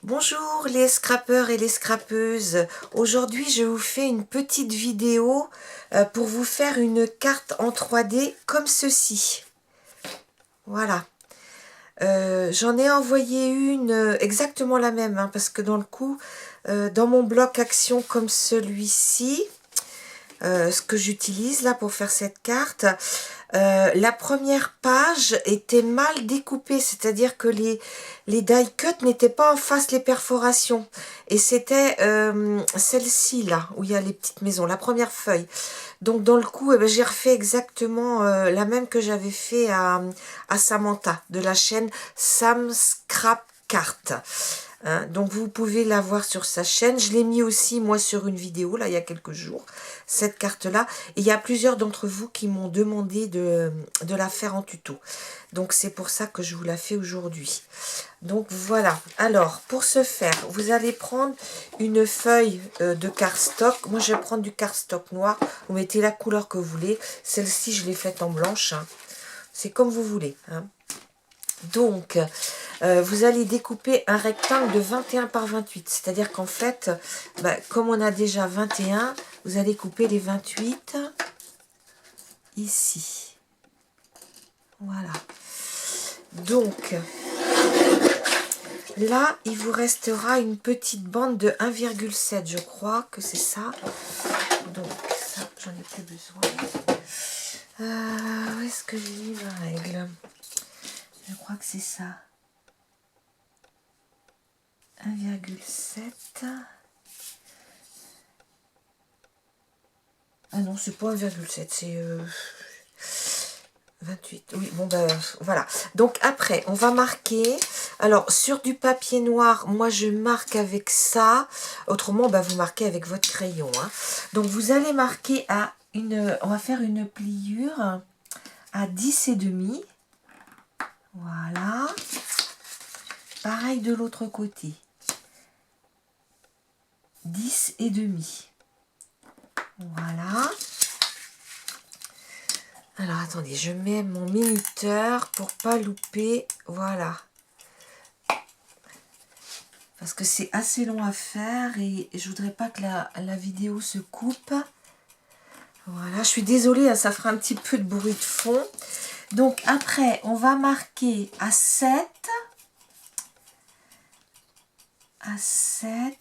Bonjour les scrappeurs et les scrappeuses. Aujourd'hui, je vous fais une petite vidéo pour vous faire une carte en 3D comme ceci. Voilà. J'en ai envoyé une exactement la même, hein, parce que dans le coup, dans mon bloc action comme celui-ci, ce que j'utilise là pour faire cette carte, la première page était mal découpée, c'est-à-dire que les die cut n'étaient pas en face les perforations. Et c'était celle-ci là, où il y a les petites maisons, la première feuille. Donc dans le coup, eh ben, j'ai refait exactement la même que j'avais fait à Samantha, de la chaîne Sam Scrap Cart. Hein, donc vous pouvez la voir sur sa chaîne. Je l'ai mis aussi moi sur une vidéo là il y a quelques jours, cette carte là. Et il y a plusieurs d'entre vous qui m'ont demandé de la faire en tuto. Donc c'est pour ça que je vous la fais aujourd'hui. Donc voilà. Alors pour ce faire, vous allez prendre une feuille de cardstock. Moi je vais prendre du cardstock noir. Vous mettez la couleur que vous voulez. Celle-ci je l'ai faite en blanche. Hein. C'est comme vous voulez. Hein. Donc, vous allez découper un rectangle de 21 par 28. C'est-à-dire qu'en fait, comme on a déjà 21, vous allez couper les 28 ici. Voilà. Donc, là, il vous restera une petite bande de 1,7. Je crois que c'est ça. Donc, ça, j'en ai plus besoin. Où est-ce que j'ai mis ma règle? Je crois que c'est ça. 1,7. Ah non, c'est pas 1,7, c'est 28. Oui, bon ben voilà. Donc après, on va marquer. Alors sur du papier noir, moi je marque avec ça. Autrement, vous marquez avec votre crayon. Hein. Donc vous allez marquer à une. On va faire une pliure à 10,5. Voilà. Pareil de l'autre côté. 10,5. Voilà. Alors, attendez, je mets mon minuteur pour pas louper. Voilà. Parce que c'est assez long à faire et je voudrais pas que la vidéo se coupe. Voilà, je suis désolée, hein, ça fera un petit peu de bruit de fond. Donc, après, on va marquer à 7. À 7.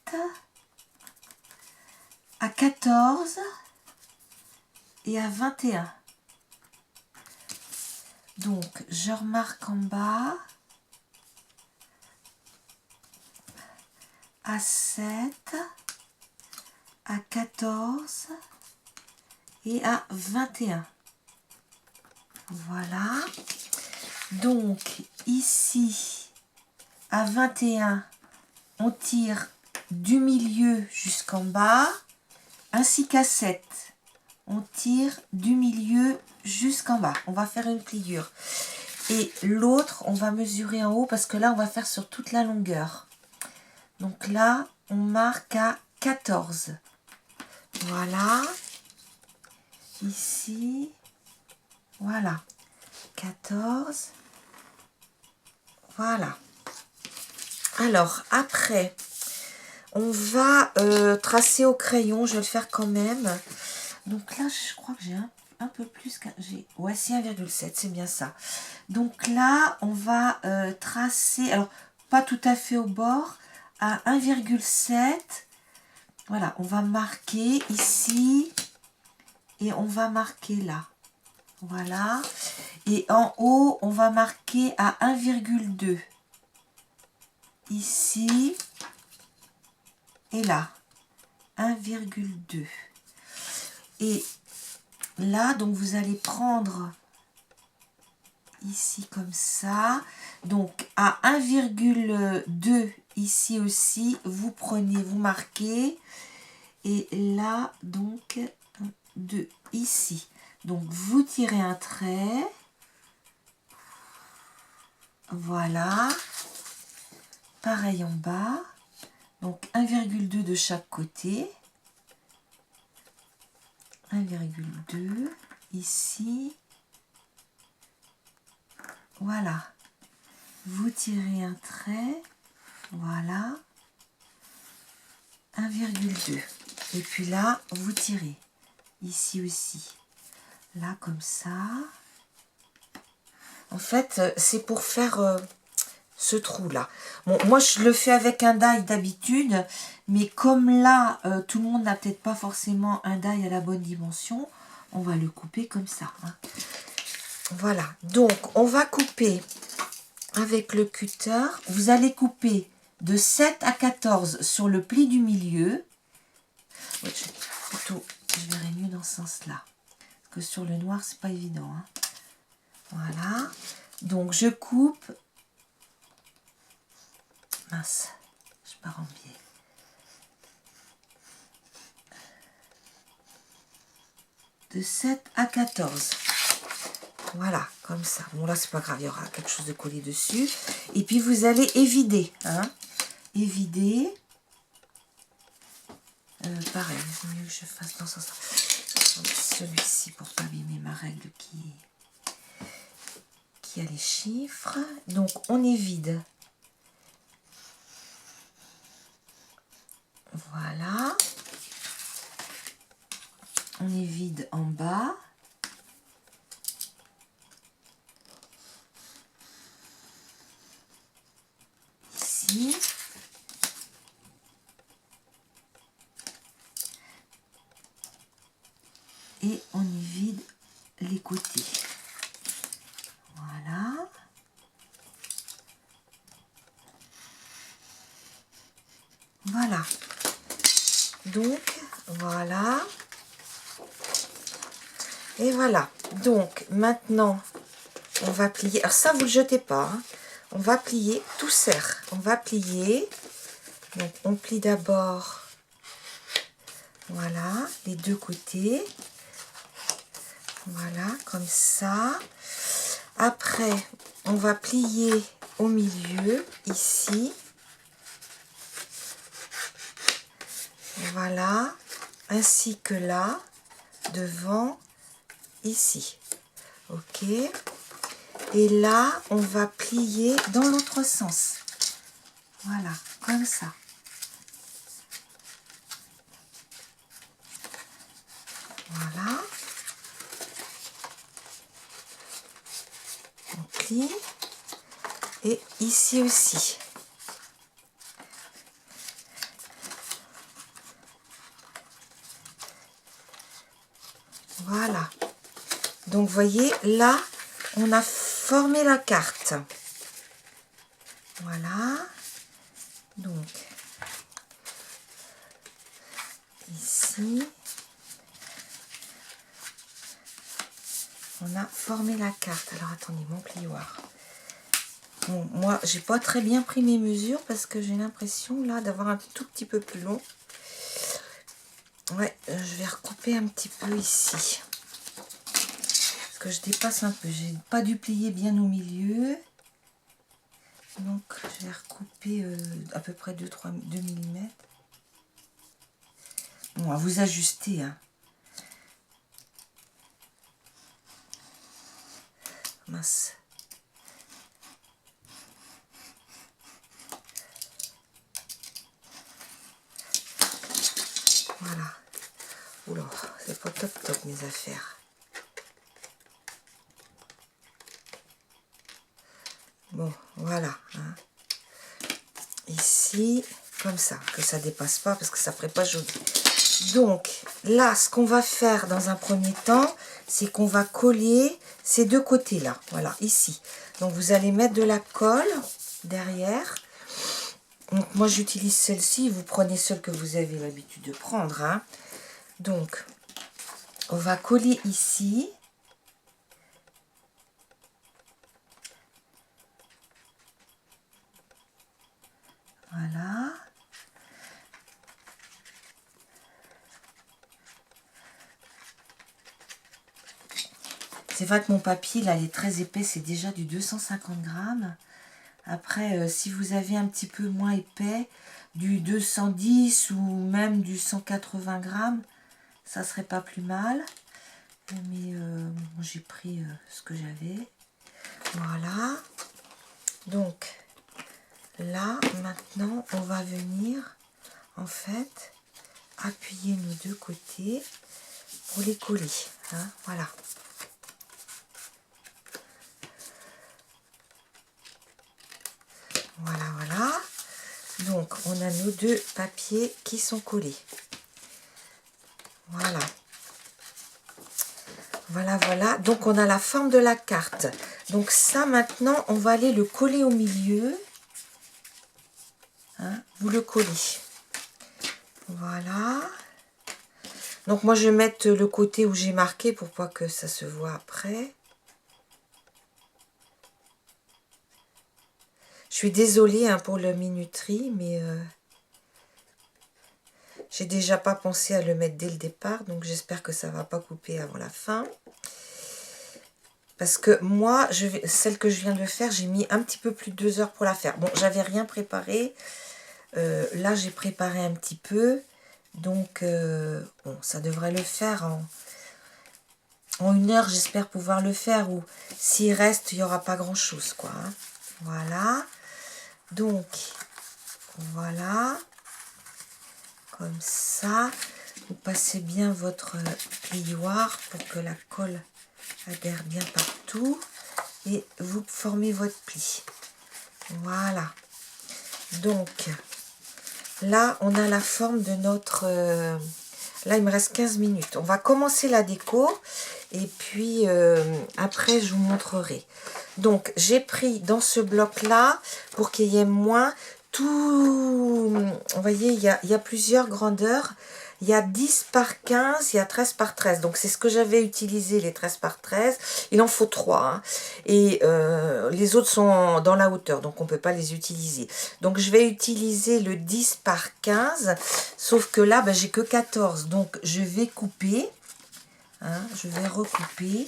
À 14. Et à 21. Donc, je remarque en bas. À 7, à 14 et à 21. Voilà. Donc, ici, à 21, on tire du milieu jusqu'en bas, ainsi qu'à 7. On tire du milieu jusqu'en bas. On va faire une pliure. Et l'autre, on va mesurer en haut parce que là, on va faire sur toute la longueur. Donc là, on marque à 14. Voilà. Ici. Voilà. 14. Voilà. Alors, après, on va tracer au crayon. Je vais le faire quand même. Donc là, je crois que j'ai un peu plus qu'un... Ouais, c'est 1,7, c'est bien ça. Donc là, on va tracer... Alors, pas tout à fait au bord. À 1,7. Voilà, on va marquer ici et on va marquer là. Voilà. Et en haut, on va marquer à 1,2. Ici et là. 1,2. Et là, donc vous allez prendre ici comme ça. Donc à 1,2 ici aussi, vous prenez, vous marquez. Et là, donc, 1, 2, ici. Donc, vous tirez un trait. Voilà. Pareil en bas. Donc, 1,2 de chaque côté. 1,2. Ici. Voilà. Vous tirez un trait. Voilà. 1,2. Et puis là, vous tirez. Ici aussi. Là, comme ça. En fait, c'est pour faire ce trou-là. Bon, moi, je le fais avec un die d'habitude. Mais comme là, tout le monde n'a peut-être pas forcément un die à la bonne dimension, on va le couper comme ça. Hein. Voilà. Donc, on va couper avec le cutter. Vous allez couper de 7 à 14 sur le pli du milieu. Ouais, je verrai mieux dans ce sens-là. Parce que sur le noir, c'est pas évident. Hein. Voilà. Donc, je coupe. Mince, je pars en biais. De 7 à 14. Voilà, comme ça. Bon, là, c'est pas grave, il y aura quelque chose de collé dessus. Et puis, vous allez évider. Hein. Évider. Pareil, c'est mieux que je fasse dans ce sens. Celui-ci, pour pas abîmer ma règle qui a les chiffres. Donc, on évide. Voilà. On évide en bas. Ici. Et on évide les côtés. Voilà. Voilà. Donc, voilà. Et voilà. Donc, maintenant, on va plier. Alors ça, vous ne le jetez pas. Hein. On va plier, tout serre. On va plier. Donc, on plie d'abord, voilà, les deux côtés. Voilà, comme ça. Après, on va plier au milieu, ici. Voilà, ainsi que là, devant, ici. Ok. Et là, on va plier dans l'autre sens. Voilà, comme ça. Voilà. On plie. Et ici aussi. Voilà. Donc, vous voyez, là, on a formé la carte. Voilà. Donc, ici, on a formé la carte. Alors, attendez, mon plioir. Bon, moi, j'ai pas très bien pris mes mesures parce que j'ai l'impression, là, d'avoir un tout petit peu plus long. Ouais, je vais recouper un petit peu ici. Parce que je dépasse un peu. J'ai pas dû plier bien au milieu. Donc, je vais recouper à peu près 2 mm. Bon, à vous ajuster. Hein. Mince. Voilà. Oula, c'est pas top mes affaires. Bon, voilà. Hein. Ici, comme ça, que ça dépasse pas parce que ça ferait pas joli. Donc, là, ce qu'on va faire dans un premier temps, c'est qu'on va coller ces deux côtés-là. Voilà, ici. Donc, vous allez mettre de la colle derrière. Donc, moi, j'utilise celle-ci. Vous prenez celle que vous avez l'habitude de prendre. Hein. Donc, on va coller ici. Voilà. C'est vrai que mon papier, là, il est très épais. C'est déjà du 250 grammes. Après, si vous avez un petit peu moins épais, du 210 ou même du 180 grammes, ça serait pas plus mal. Mais j'ai pris ce que j'avais. Voilà. Donc, là, maintenant, on va venir, en fait, appuyer nos deux côtés pour les coller. Hein, voilà. Voilà, voilà. Donc, on a nos deux papiers qui sont collés. Voilà. Voilà, voilà. Donc, on a la forme de la carte. Donc, ça, maintenant, on va aller le coller au milieu. Hein, vous le collez. Voilà. Donc, moi, je vais mettre le côté où j'ai marqué pour pas que ça se voit après. Je suis désolée hein, pour la minuterie, mais j'ai déjà pas pensé à le mettre dès le départ. Donc, j'espère que ça va pas couper avant la fin. Parce que moi, celle que je viens de faire, j'ai mis un petit peu plus de 2 heures pour la faire. Bon, j'avais rien préparé. Là, j'ai préparé un petit peu. Donc, bon, ça devrait le faire en 1 heure. J'espère pouvoir le faire. Ou s'il reste, il n'y aura pas grand-chose, quoi. Hein. Voilà. Donc, voilà. Comme ça. Vous passez bien votre plioir pour que la colle adhère bien partout. Et vous formez votre pli. Voilà. Donc, là, on a la forme de notre... là, il me reste 15 minutes. On va commencer la déco. Et puis, après, je vous montrerai. Donc, j'ai pris dans ce bloc-là, pour qu'il y ait moins, tout... Vous voyez, il y a plusieurs grandeurs. Il y a 10 par 15, il y a 13 par 13. Donc, c'est ce que j'avais utilisé, les 13 par 13. Il en faut 3. Hein. Et les autres sont dans la hauteur, donc on ne peut pas les utiliser. Donc, je vais utiliser le 10 par 15. Sauf que là, ben, j'ai que 14. Donc, je vais couper. Hein, je vais recouper.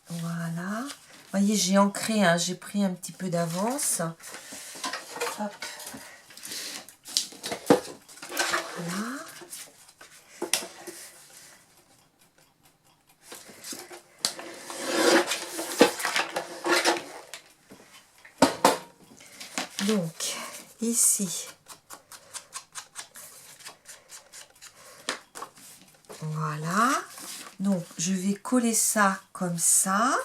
Voilà. Vous voyez, j'ai ancré, hein, j'ai pris un petit peu d'avance. Hop. Voilà. Donc, ici, voilà. Donc, je vais coller ça comme ça.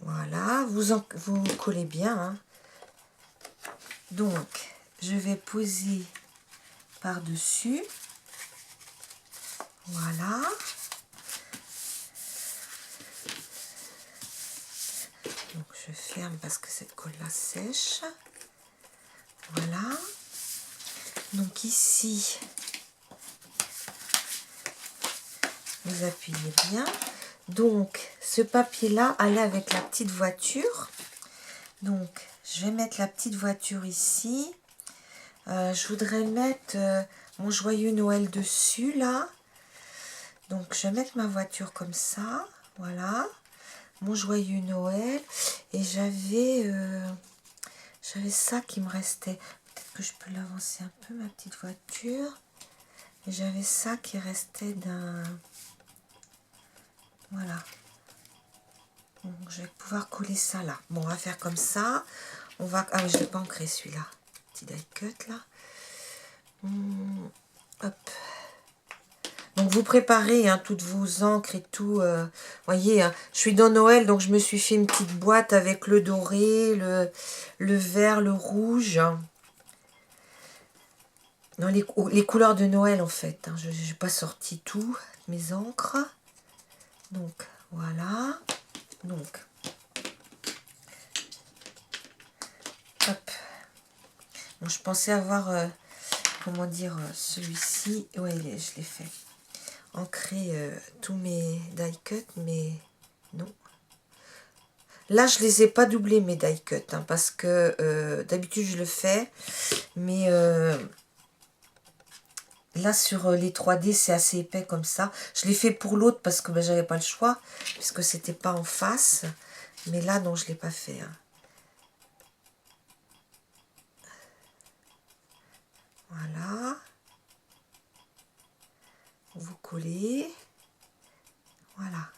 Voilà, vous collez bien. Hein. Donc, je vais poser par-dessus. Voilà. Donc, je ferme parce que cette colle-là sèche. Voilà. Donc, ici, vous appuyez bien. Donc, ce papier-là allait avec la petite voiture. Donc, je vais mettre la petite voiture ici. Je voudrais mettre mon joyeux Noël dessus, là. Donc, je vais mettre ma voiture comme ça. Voilà. Mon joyeux Noël. Et j'avais ça qui me restait. Peut-être que je peux l'avancer un peu, ma petite voiture. Et j'avais ça qui restait d'un... Voilà. Donc, je vais pouvoir coller ça là. Bon, on va faire comme ça. On va... Ah, je ne l'ai pas ancré celui-là. Petit die cut là. Hop. Donc, vous préparez hein, toutes vos encres et tout. Voyez, hein, je suis dans Noël, donc je me suis fait une petite boîte avec le doré, le vert, le rouge. Non, les couleurs de Noël en fait. Hein, je n'ai pas sorti tout, mes encres. Donc, voilà. Donc, hop. Bon, je pensais avoir, comment dire, celui-ci. Ouais, je l'ai fait. Ancrer tous mes die cut, mais non. Là, je les ai pas doublés, mes die cut, hein, parce que d'habitude, je le fais. Mais là, sur les 3D, c'est assez épais comme ça. Je l'ai fait pour l'autre parce que ben, j'avais pas le choix, puisque c'était pas en face. Mais là, non, je l'ai pas fait. Hein. Voilà. Vous collez. Voilà.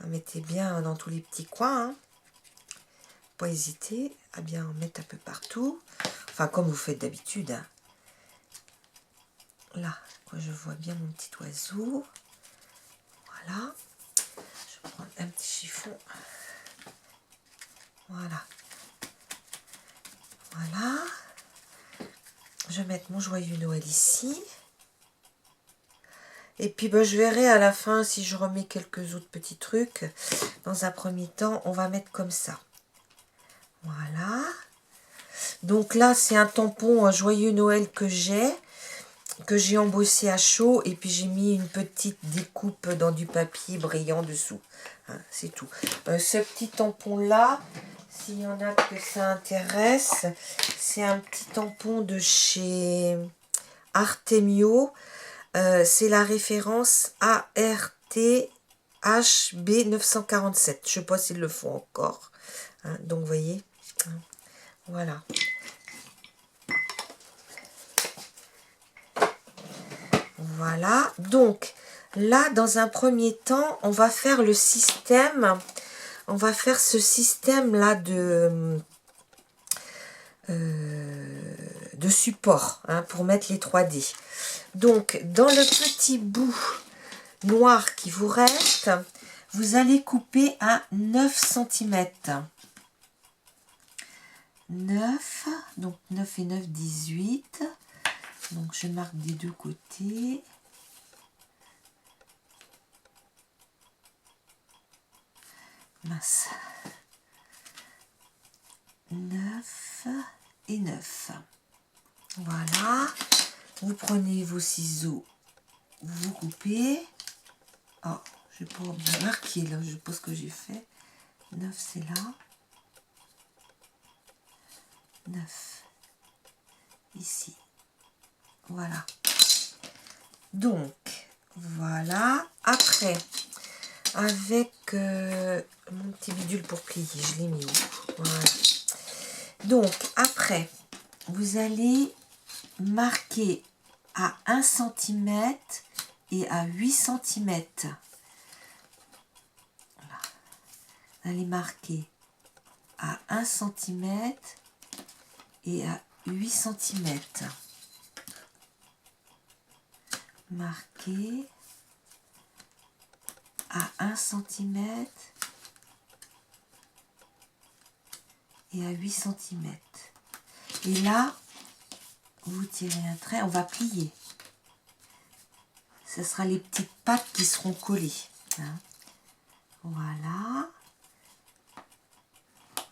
Mettez bien dans tous les petits coins. Hein. Pas hésiter à bien en mettre un peu partout. Enfin, comme vous faites d'habitude. Hein. Là, je vois bien mon petit oiseau. Voilà. Je vais prendre un petit chiffon. Voilà. Voilà. Je vais mettre mon joyeux Noël ici. Et puis ben, je verrai à la fin si je remets quelques autres petits trucs. Dans un premier temps, on va mettre comme ça. Voilà. Donc là, c'est un tampon un joyeux Noël que j'ai embossé à chaud. Et puis j'ai mis une petite découpe dans du papier brillant dessous. Hein, c'est tout. Ce petit tampon-là, s'il y en a que ça intéresse, c'est un petit tampon de chez Artemio. C'est la référence ARTHB 947. Je ne sais pas s'ils le font encore. Hein, donc, vous voyez. Hein, voilà. Voilà. Donc, là, dans un premier temps, on va faire le système. On va faire ce système-là de support hein, pour mettre les 3D. Donc, dans le petit bout noir qui vous reste, vous allez couper à 9 cm. 9, donc 9 et 9, 18. Donc, je marque des deux côtés. Mince. 9 et 9. Voilà. Vous prenez vos ciseaux, vous coupez. Oh, je n'ai pas bien marqué là, je sais pas ce que j'ai fait. 9 c'est là. 9 ici. Voilà. Donc, voilà. Après, avec mon petit bidule pour plier, je l'ai mis où? Voilà. Donc, après, vous allez marquer à 1 cm et à 8 cm. Voilà. Vous allez marquer à 1 cm et à 8 cm. Marquer à 1 cm et à 8 cm. Et là, vous tirez un trait, on va plier. Ce sera les petites pattes qui seront collées. Hein. Voilà.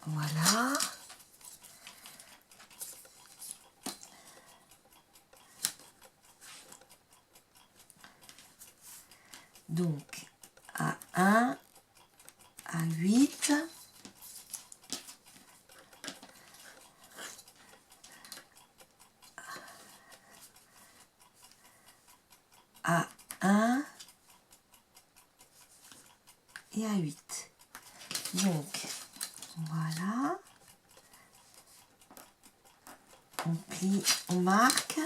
Voilà. Donc, à 1, à 8, à 1 et à 8. Donc, voilà. On plie, on marque.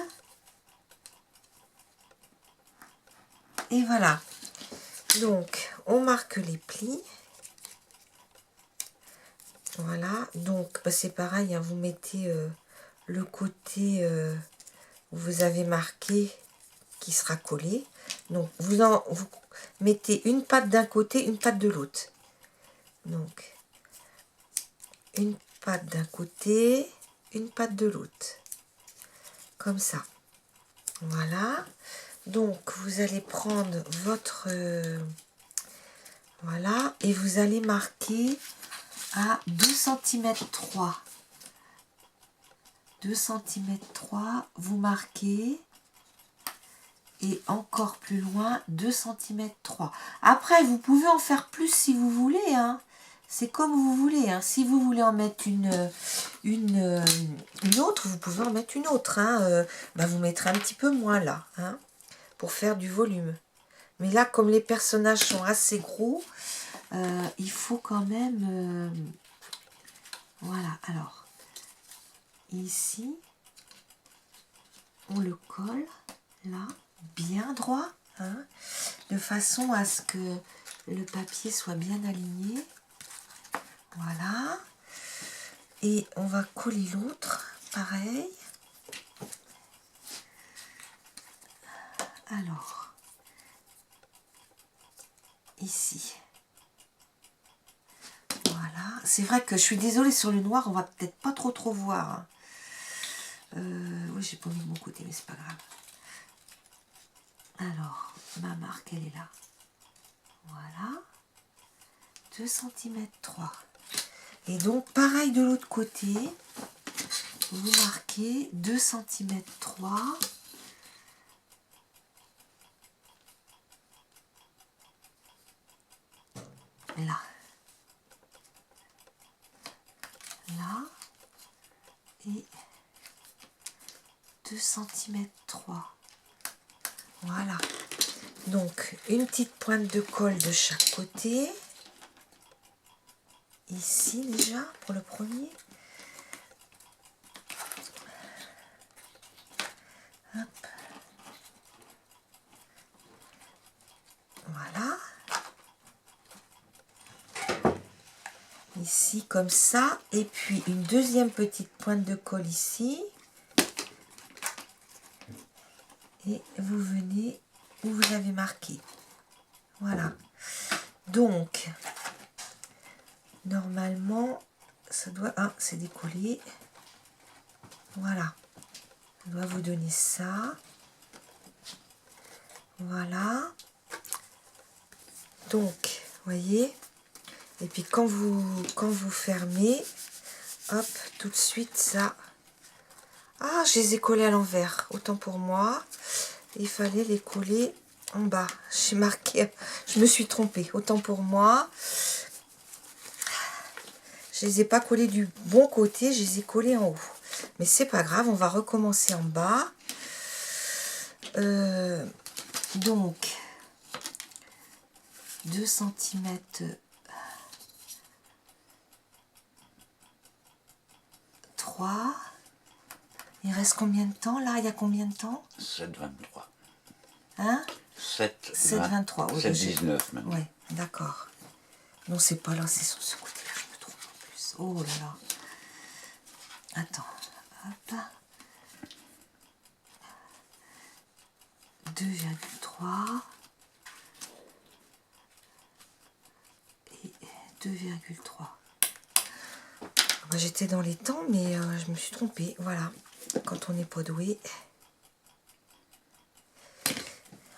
Et voilà. Donc, on marque les plis. Voilà. Donc, bah, c'est pareil, hein, vous mettez le côté où vous avez marqué qui sera collé. Donc, vous mettez une patte d'un côté, une patte de l'autre. Donc, une patte d'un côté, une patte de l'autre. Comme ça. Voilà. Donc, vous allez prendre votre... voilà. Et vous allez marquer à 2 cm 3. 2 cm 3, vous marquez. Et encore plus loin, 2 cm 3. Après, vous pouvez en faire plus si vous voulez. Hein. C'est comme vous voulez. Hein. Si vous voulez en mettre une autre, vous pouvez en mettre une autre. Hein. Bah, vous mettrez un petit peu moins là. Hein, pour faire du volume. Mais là, comme les personnages sont assez gros, il faut quand même... voilà, alors... ici, on le colle là, bien droit, hein, de façon à ce que le papier soit bien aligné. Voilà. Et on va coller l'autre, pareil. Alors, ici. Voilà. C'est vrai que je suis désolée, sur le noir, on va peut-être pas trop voir. Hein. Oui, j'ai pas mis de mon côté, mais c'est pas grave. Alors, ma marque, elle est là. Voilà. 2 cm 3. Et donc, pareil de l'autre côté, vous marquez 2 cm 3. Là. Là. Et 2 cm 3. Voilà. Donc, une petite pointe de colle de chaque côté. Ici, déjà, pour le premier. Hop. Voilà. Ici, comme ça. Et puis, une deuxième petite pointe de colle ici. Et vous venez où vous avez marqué. Voilà. Donc, normalement, ça doit... Ah, c'est décollé. Voilà. Ça doit vous donner ça. Voilà. Donc, voyez. Et puis, quand vous fermez, hop, tout de suite, ça... Ah, je les ai collés à l'envers. Autant pour moi. Il fallait les coller en bas. J'ai marqué... Je me suis trompée. Autant pour moi. Je les ai pas collés du bon côté. Je les ai collés en haut. Mais c'est pas grave. On va recommencer en bas. Donc... 2 cm 3. Il reste combien de temps là? Il y a combien de temps? 7,23. Hein? 7,23. Oui, 7,19 même. Oui, d'accord. Non, c'est pas là, c'est sur ce côté-là, je me trompe en plus. Oh là là. Attends. Hop. 2,3. Et 2,3. J'étais dans les temps, mais je me suis trompée. Voilà. Quand on n'est pas doué,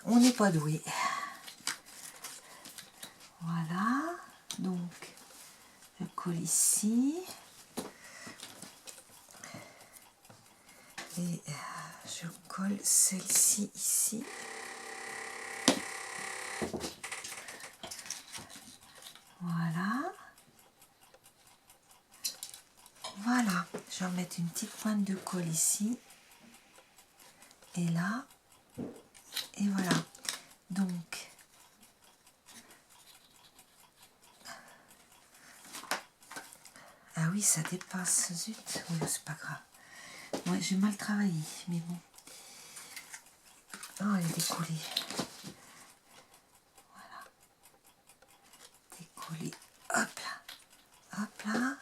on n'est pas doué. Voilà. Donc, je colle ici. Et je colle celle-ci ici. Voilà. Voilà. Je vais remettre une petite pointe de colle ici. Et là. Et voilà. Donc, ah oui, ça dépasse. Zut. Oui, c'est pas grave. Ouais, j'ai mal travaillé, mais bon. Oh, elle est décollée. Voilà. Décollée. Hop là. Hop là.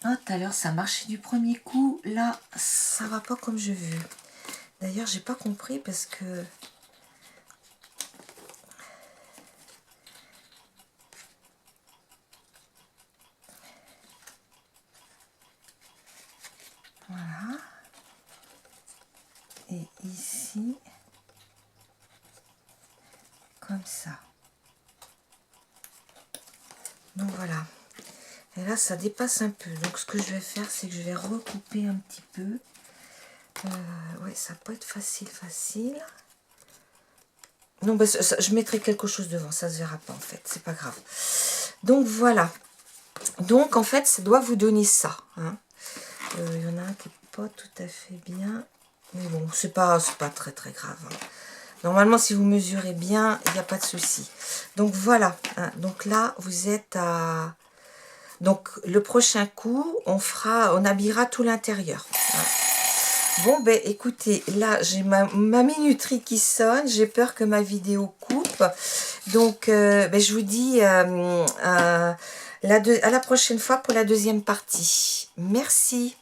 Oh, tout à l'heure, ça marchait du premier coup. Là, ça va pas comme je veux. D'ailleurs, j'ai pas compris parce que... Voilà. Et ici, comme ça. Donc voilà. Et là, ça dépasse un peu. Donc ce que je vais faire, c'est que je vais recouper un petit peu. Ouais, ça peut être facile. Non, bah, je mettrai quelque chose devant, ça se verra pas en fait, c'est pas grave. Donc voilà. Donc en fait, ça doit vous donner ça. Hein. Il y en a un qui n'est pas tout à fait bien. Mais bon, c'est pas très très grave. Hein. Normalement, si vous mesurez bien, il n'y a pas de souci. Donc voilà. Hein. Donc là, vous êtes à... Donc le prochain coup, on habillera tout l'intérieur. Hein. Bon, ben écoutez, là, j'ai ma minuterie qui sonne. J'ai peur que ma vidéo coupe. Donc, ben, je vous dis à la prochaine fois pour la deuxième partie. Merci.